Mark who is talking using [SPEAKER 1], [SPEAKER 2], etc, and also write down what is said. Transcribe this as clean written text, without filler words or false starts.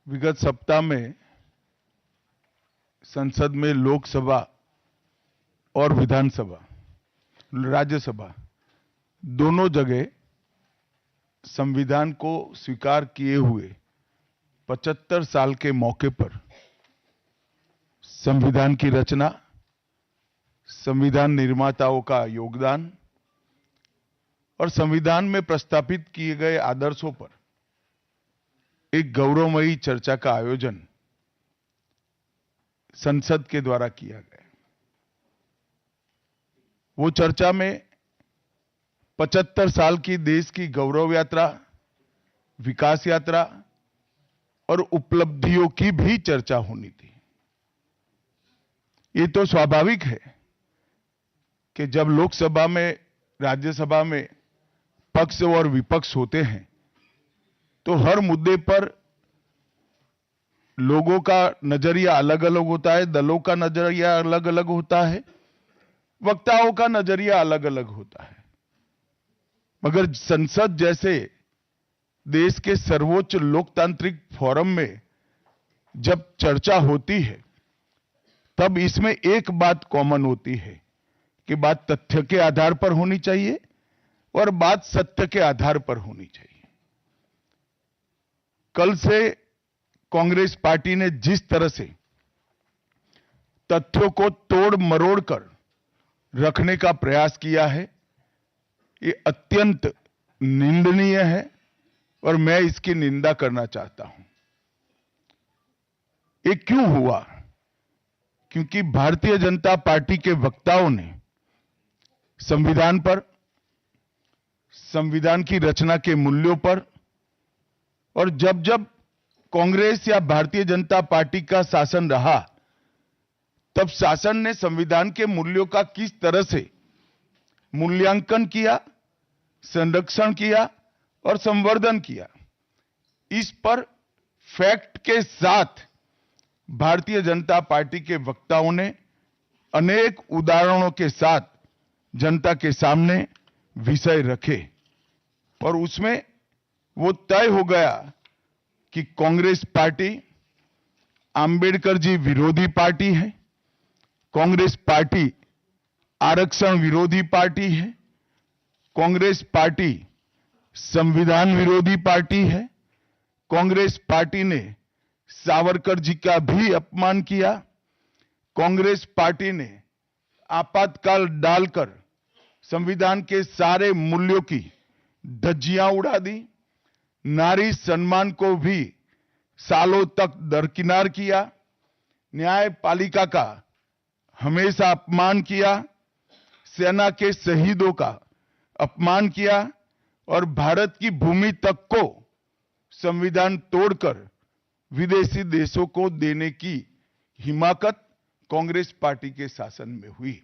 [SPEAKER 1] विगत सप्ताह में संसद में लोकसभा और विधानसभा, राज्यसभा दोनों जगह संविधान को स्वीकार किए हुए 75 साल के मौके पर संविधान की रचना, संविधान निर्माताओं का योगदान और संविधान में प्रस्तावित किए गए आदर्शों पर एक गौरवमयी चर्चा का आयोजन संसद के द्वारा किया गया। वो चर्चा में 75 साल की देश की गौरव यात्रा, विकास यात्रा और उपलब्धियों की भी चर्चा होनी थी। ये तो स्वाभाविक है कि जब लोकसभा में, राज्यसभा में पक्ष और विपक्ष होते हैं तो हर मुद्दे पर लोगों का नजरिया अलग अलग होता है, दलों का नजरिया अलग अलग होता है, वक्ताओं का नजरिया अलग अलग होता है। मगर संसद जैसे देश के सर्वोच्च लोकतांत्रिक फोरम में जब चर्चा होती है तब इसमें एक बात कॉमन होती है कि बात तथ्य के आधार पर होनी चाहिए और बात सत्य के आधार पर होनी चाहिए। कल से कांग्रेस पार्टी ने जिस तरह से तथ्यों को तोड़ मरोड़ कर रखने का प्रयास किया है, ये अत्यंत निंदनीय है और मैं इसकी निंदा करना चाहता हूं। ये क्यों हुआ? क्योंकि भारतीय जनता पार्टी के वक्ताओं ने संविधान पर, संविधान की रचना के मूल्यों पर और जब जब कांग्रेस या भारतीय जनता पार्टी का शासन रहा तब शासन ने संविधान के मूल्यों का किस तरह से मूल्यांकन किया, संरक्षण किया और संवर्धन किया, इस पर फैक्ट के साथ भारतीय जनता पार्टी के वक्ताओं ने अनेक उदाहरणों के साथ जनता के सामने विषय रखे और उसमें वो तय हो गया कि कांग्रेस पार्टी आंबेडकर जी विरोधी पार्टी है, कांग्रेस पार्टी आरक्षण विरोधी पार्टी है, कांग्रेस पार्टी संविधान विरोधी पार्टी है, कांग्रेस पार्टी ने सावरकर जी का भी अपमान किया, कांग्रेस पार्टी ने आपातकाल डालकर संविधान के सारे मूल्यों की धज्जियां उड़ा दी, नारी सम्मान को भी सालों तक दरकिनार किया, न्यायपालिका का हमेशा अपमान किया, सेना के शहीदों का अपमान किया और भारत की भूमि तक को संविधान तोड़कर विदेशी देशों को देने की हिमाकत कांग्रेस पार्टी के शासन में हुई।